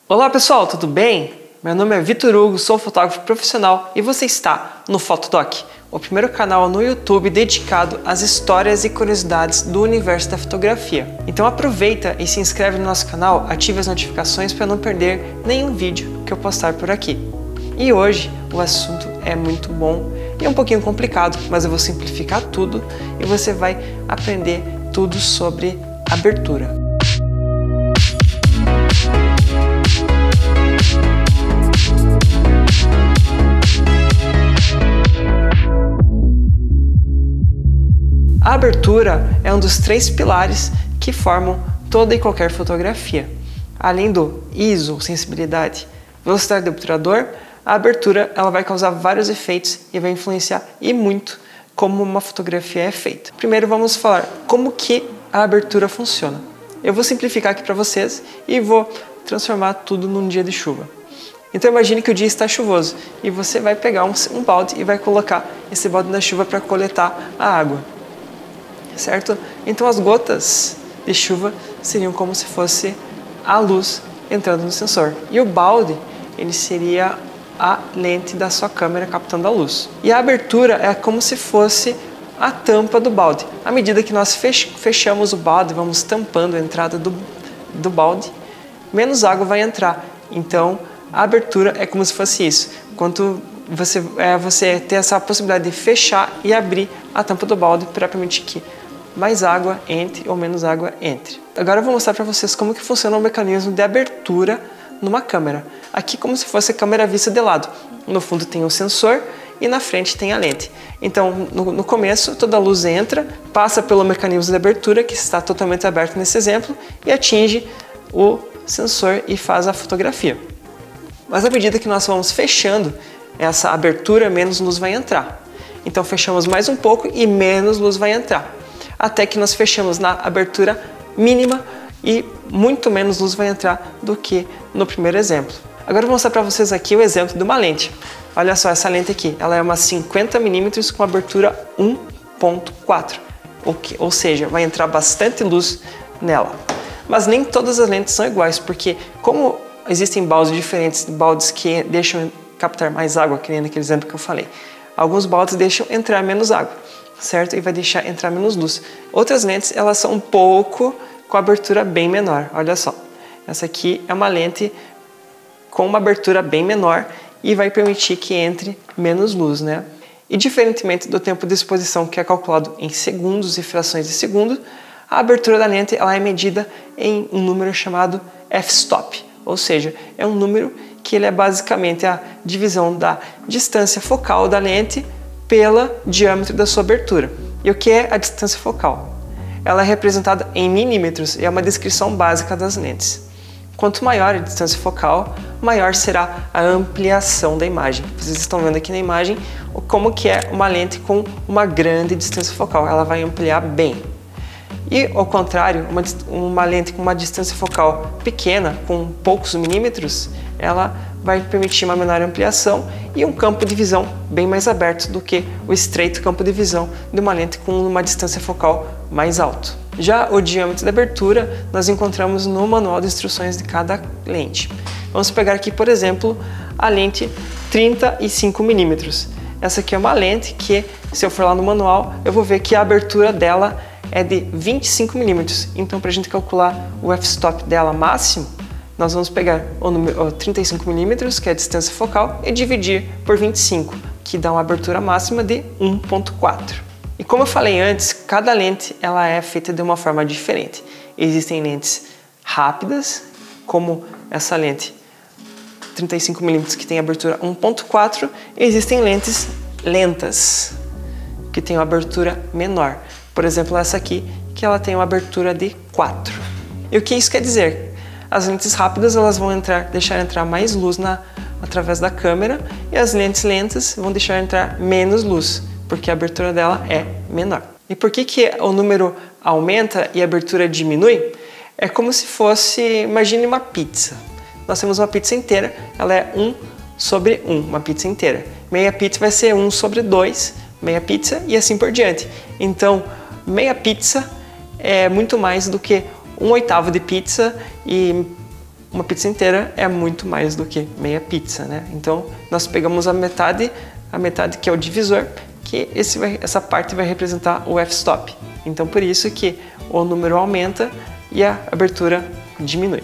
Olá pessoal, tudo bem? Meu nome é Vitor Hugo, sou fotógrafo profissional e você está no Fotodoc, o primeiro canal no YouTube dedicado às histórias e curiosidades do universo da fotografia. Então aproveita e se inscreve no nosso canal, ative as notificações para não perder nenhum vídeo que eu postar por aqui. E hoje o assunto é muito bom e é um pouquinho complicado, mas eu vou simplificar tudo e você vai aprender tudo sobre abertura. A abertura é um dos 3 pilares que formam toda e qualquer fotografia. Além do ISO, sensibilidade, velocidade do obturador, a abertura ela vai causar vários efeitos e vai influenciar e muito como uma fotografia é feita. Primeiro vamos falar como que a abertura funciona. Eu vou simplificar aqui para vocês e vou transformar tudo num dia de chuva. Então imagine que o dia está chuvoso e você vai pegar um balde e vai colocar esse balde na chuva para coletar a água. Certo? Então as gotas de chuva seriam como se fosse a luz entrando no sensor. E o balde, ele seria a lente da sua câmera captando a luz. E a abertura é como se fosse a tampa do balde. À medida que nós fechamos o balde, vamos tampando a entrada do balde, menos água vai entrar. Então a abertura é como se fosse isso. Quando você ter essa possibilidade de fechar e abrir a tampa do balde para permitir que mais água entre ou menos água entre. Agora eu vou mostrar para vocês como que funciona o mecanismo de abertura numa câmera. Aqui como se fosse a câmera vista de lado. No fundo tem o sensor e na frente tem a lente. Então no começo toda a luz entra, passa pelo mecanismo de abertura que está totalmente aberto nesse exemplo e atinge o sensor e faz a fotografia. Mas à medida que nós vamos fechando essa abertura, menos luz vai entrar. Então fechamos mais um pouco e menos luz vai entrar. Até que nós fechamos na abertura mínima e muito menos luz vai entrar do que no primeiro exemplo. Agora eu vou mostrar para vocês aqui o exemplo de uma lente. Olha só essa lente aqui, ela é uma 50mm com abertura 1.4, ou seja, vai entrar bastante luz nela. Mas nem todas as lentes são iguais, porque como existem baldes diferentes, baldes que deixam captar mais água, que nem naquele exemplo que eu falei, alguns baldes deixam entrar menos água, certo? E vai deixar entrar menos luz. Outras lentes, elas são um pouco com abertura bem menor. Olha só, essa aqui é uma lente com uma abertura bem menor e vai permitir que entre menos luz, né? E diferentemente do tempo de exposição, que é calculado em segundos e frações de segundo, a abertura da lente ela é medida em um número chamado f-stop, ou seja, é um número que ele é basicamente a divisão da distância focal da lente pelo diâmetro da sua abertura. E o que é a distância focal? Ela é representada em milímetros e é uma descrição básica das lentes. Quanto maior a distância focal, maior será a ampliação da imagem. Vocês estão vendo aqui na imagem como que é uma lente com uma grande distância focal, ela vai ampliar bem. E ao contrário, uma lente com uma distância focal pequena, com poucos milímetros, ela vai permitir uma menor ampliação e um campo de visão bem mais aberto do que o estreito campo de visão de uma lente com uma distância focal mais alta. Já o diâmetro da abertura nós encontramos no manual de instruções de cada lente. Vamos pegar aqui, por exemplo, a lente 35mm. Essa aqui é uma lente que, se eu for lá no manual, eu vou ver que a abertura dela é de 25mm. Então, para a gente calcular o f-stop dela máximo, nós vamos pegar o 35mm, que é a distância focal, e dividir por 25, que dá uma abertura máxima de 1.4. E como eu falei antes, cada lente ela é feita de uma forma diferente. Existem lentes rápidas, como essa lente 35mm que tem abertura 1.4, e existem lentes lentas, que tem uma abertura menor. Por exemplo, essa aqui, que ela tem uma abertura de 4. E o que isso quer dizer? As lentes rápidas elas vão deixar entrar mais luz através da câmera e as lentes lentas vão deixar entrar menos luz, porque a abertura dela é menor. E por que o número aumenta e a abertura diminui? É como se fosse, imagine uma pizza. Nós temos uma pizza inteira, ela é 1/1, uma pizza inteira. Meia pizza vai ser 1/2, meia pizza e assim por diante. Então, meia pizza é muito mais do que 1/8 de pizza e uma pizza inteira é muito mais do que meia pizza, né? Então nós pegamos a metade que é o divisor, que essa parte vai representar o f-stop. Então por isso que o número aumenta e a abertura diminui.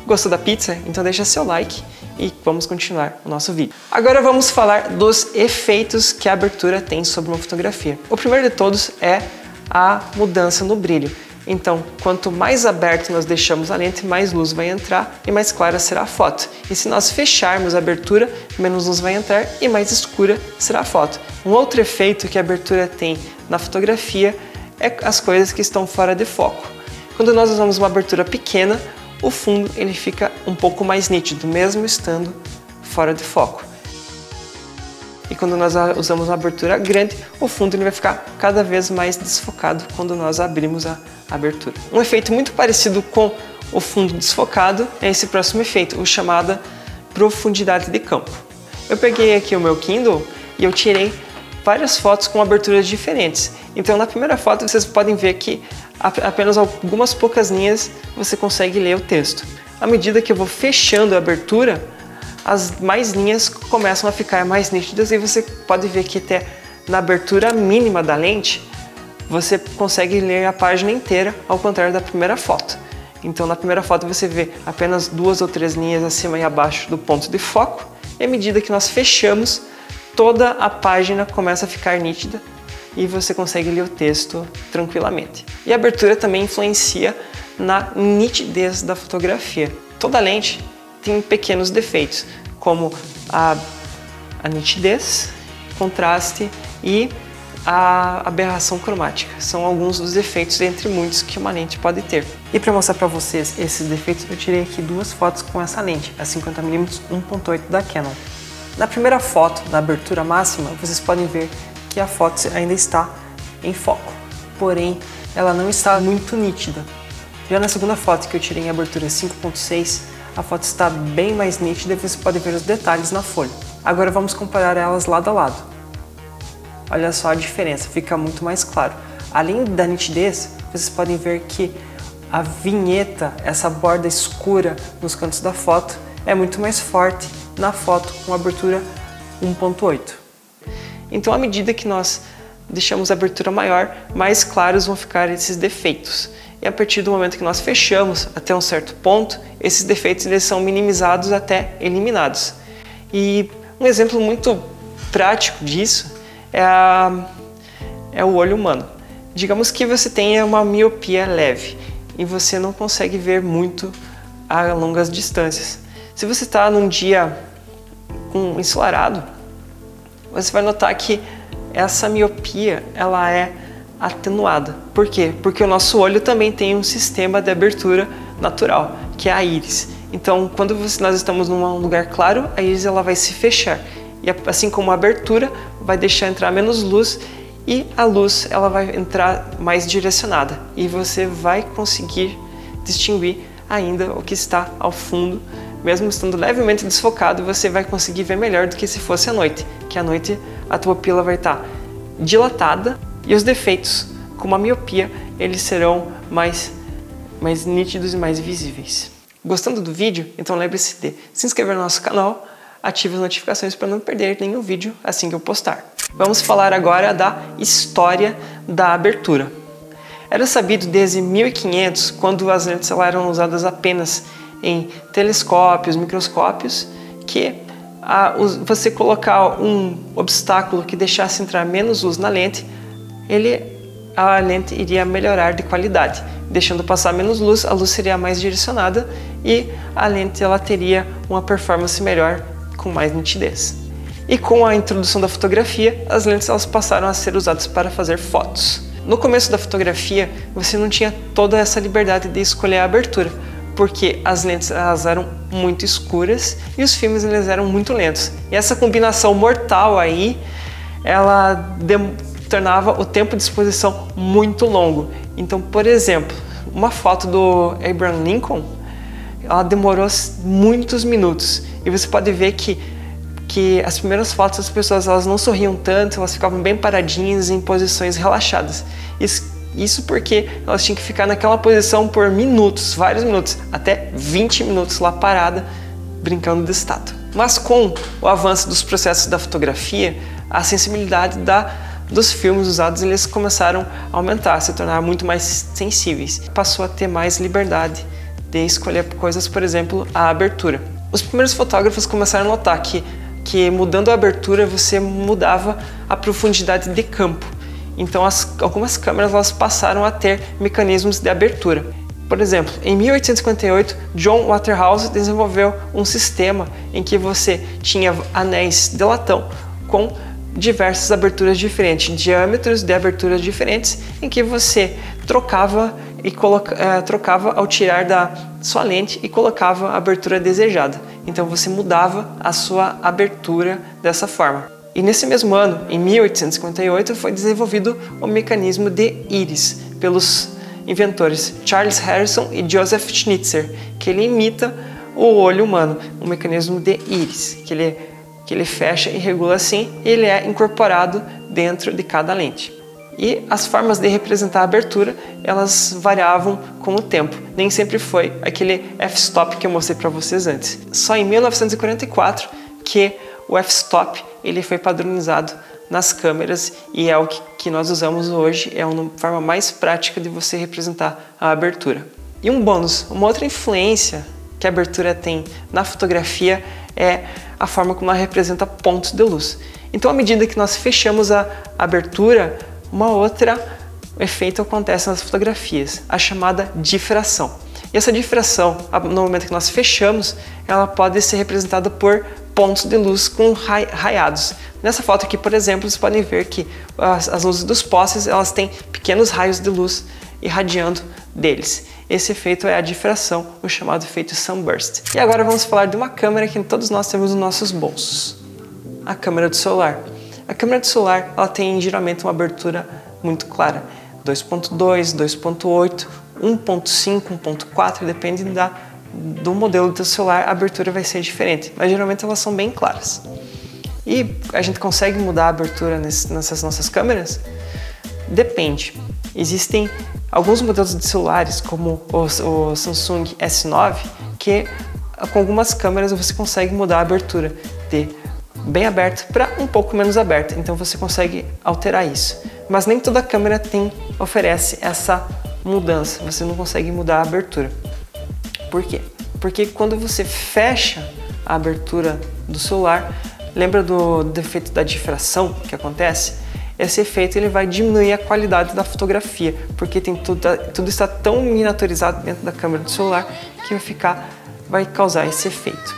Gostou da pizza? Então deixa seu like e vamos continuar o nosso vídeo. Agora vamos falar dos efeitos que a abertura tem sobre uma fotografia. O primeiro de todos é a mudança no brilho. Então, quanto mais aberto nós deixamos a lente, mais luz vai entrar e mais clara será a foto. E se nós fecharmos a abertura, menos luz vai entrar e mais escura será a foto. Um outro efeito que a abertura tem na fotografia é as coisas que estão fora de foco. Quando nós usamos uma abertura pequena, o fundo ele fica um pouco mais nítido, mesmo estando fora de foco. E quando nós usamos uma abertura grande, o fundo ele vai ficar cada vez mais desfocado quando nós abrimos a abertura. Um efeito muito parecido com o fundo desfocado é esse próximo efeito, o chamado profundidade de campo. Eu peguei aqui o meu Kindle e eu tirei várias fotos com aberturas diferentes. Então na primeira foto vocês podem ver que apenas algumas poucas linhas você consegue ler o texto. À medida que eu vou fechando a abertura, as mais linhas começam a ficar mais nítidas e você pode ver que até na abertura mínima da lente você consegue ler a página inteira, ao contrário da primeira foto. Então na primeira foto você vê apenas 2 ou 3 linhas acima e abaixo do ponto de foco, e à medida que nós fechamos, toda a página começa a ficar nítida e você consegue ler o texto tranquilamente. E a abertura também influencia na nitidez da fotografia. Toda lente tem pequenos defeitos, como a nitidez, contraste e a aberração cromática. São alguns dos defeitos, entre muitos, que uma lente pode ter. E para mostrar para vocês esses defeitos, eu tirei aqui 2 fotos com essa lente, a 50mm 1.8 da Canon. Na primeira foto, da abertura máxima, vocês podem ver que a foto ainda está em foco, porém ela não está muito nítida. Já na segunda foto, que eu tirei em abertura 5.6, a foto está bem mais nítida e você pode ver os detalhes na folha. Agora vamos comparar elas lado a lado. Olha só a diferença, fica muito mais claro. Além da nitidez, vocês podem ver que a vinheta, essa borda escura nos cantos da foto, é muito mais forte na foto com abertura 1.8. Então, à medida que nós deixamos a abertura maior, mais claros vão ficar esses defeitos. E a partir do momento que nós fechamos até um certo ponto, esses defeitos eles são minimizados até eliminados. E um exemplo muito prático disso é o olho humano. Digamos que você tenha uma miopia leve e você não consegue ver muito a longas distâncias. Se você está num dia ensolarado, você vai notar que essa miopia ela é atenuada. Por quê? Porque o nosso olho também tem um sistema de abertura natural, que é a íris. Então, quando nós estamos num lugar claro, a íris ela vai se fechar. E assim como a abertura vai deixar entrar menos luz, e a luz ela vai entrar mais direcionada. E você vai conseguir distinguir ainda o que está ao fundo. Mesmo estando levemente desfocado, você vai conseguir ver melhor do que se fosse à noite. Que à noite a tua pupila vai estar dilatada e os defeitos, como a miopia, eles serão mais nítidos e mais visíveis. Gostando do vídeo? Então lembre-se de se inscrever no nosso canal, ative as notificações para não perder nenhum vídeo assim que eu postar. Vamos falar agora da história da abertura. Era sabido desde 1500, quando as lentes eram usadas apenas em telescópios, microscópios, que você colocar um obstáculo que deixasse entrar menos luz na lente, a lente iria melhorar de qualidade. Deixando passar menos luz, a luz seria mais direcionada e a lente ela teria uma performance melhor, com mais nitidez. E com a introdução da fotografia, as lentes elas passaram a ser usadas para fazer fotos. No começo da fotografia, você não tinha toda essa liberdade de escolher a abertura, porque as lentes elas eram muito escuras e os filmes eles eram muito lentos. E essa combinação mortal aí, ela tornava o tempo de exposição muito longo. Então, por exemplo, uma foto do Abraham Lincoln, ela demorou muitos minutos. E você pode ver que as primeiras fotos as pessoas elas não sorriam tanto, elas ficavam bem paradinhas em posições relaxadas. Isso porque elas tinham que ficar naquela posição por minutos, vários minutos, até 20 minutos lá parada, brincando de estátua. Mas com o avanço dos processos da fotografia, a sensibilidade dos filmes usados eles começaram a aumentar, a se tornar muito mais sensíveis. Passou a ter mais liberdade de escolher coisas, por exemplo, a abertura. Os primeiros fotógrafos começaram a notar que mudando a abertura você mudava a profundidade de campo. Então algumas câmeras elas passaram a ter mecanismos de abertura. Por exemplo, em 1858, John Waterhouse desenvolveu um sistema em que você tinha anéis de latão com diversas aberturas diferentes, diâmetros de aberturas diferentes, em que você trocava ao tirar da sua lente e colocava a abertura desejada. Então você mudava a sua abertura dessa forma. E nesse mesmo ano, em 1858, foi desenvolvido o mecanismo de íris pelos inventores Charles Harrison e Joseph Schnitzer, que ele imita o olho humano, um mecanismo de íris, que ele fecha e regula assim, e ele é incorporado dentro de cada lente. E as formas de representar a abertura, elas variavam com o tempo. Nem sempre foi aquele f-stop que eu mostrei para vocês antes. Só em 1944 que o f-stop ele foi padronizado nas câmeras e é o que nós usamos hoje, é uma forma mais prática de você representar a abertura. E um bônus, uma outra influência que a abertura tem na fotografia é a forma como ela representa pontos de luz. Então, à medida que nós fechamos a abertura, uma outra efeito acontece nas fotografias, a chamada difração. E essa difração, no momento que nós fechamos, ela pode ser representada por pontos de luz com raiados. Nessa foto aqui, por exemplo, vocês podem ver que as luzes dos postes elas têm pequenos raios de luz irradiando deles. Esse efeito é a difração, o chamado efeito sunburst. E agora vamos falar de uma câmera que todos nós temos nos nossos bolsos, a câmera do celular. A câmera do celular ela tem geralmente uma abertura muito clara, 2.2, 2.8, 1.5, 1.4, depende do modelo do teu celular, a abertura vai ser diferente, mas geralmente elas são bem claras. E a gente consegue mudar a abertura nessas nossas câmeras? Depende. Existem alguns modelos de celulares, como o Samsung S9, que com algumas câmeras você consegue mudar a abertura de bem aberta para um pouco menos aberta, então você consegue alterar isso. Mas nem toda câmera oferece essa mudança, você não consegue mudar a abertura. Por quê? Porque quando você fecha a abertura do celular, lembra do efeito da difração que acontece? Esse efeito ele vai diminuir a qualidade da fotografia, porque tudo está tão miniaturizado dentro da câmera do celular que vai causar esse efeito.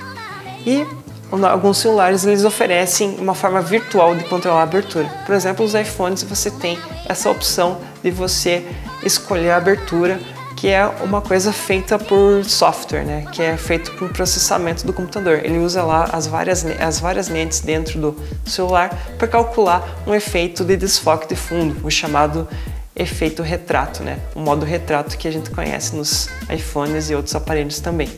E alguns celulares eles oferecem uma forma virtual de controlar a abertura. Por exemplo, os iPhones você tem essa opção de você escolher a abertura, que é uma coisa feita por software, né? Que é feito com processamento do computador. Ele usa lá as várias lentes dentro do celular para calcular um efeito de desfoque de fundo, o chamado efeito retrato, né? O modo retrato que a gente conhece nos iPhones e outros aparelhos também.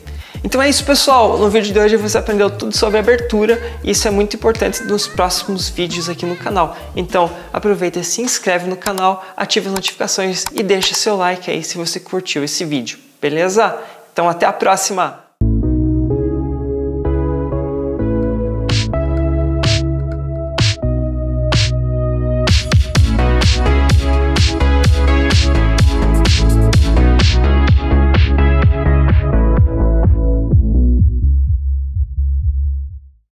Então é isso, pessoal. No vídeo de hoje você aprendeu tudo sobre abertura e isso é muito importante nos próximos vídeos aqui no canal. Então aproveita e se inscreve no canal, ativa as notificações e deixa seu like aí se você curtiu esse vídeo, beleza? Então até a próxima!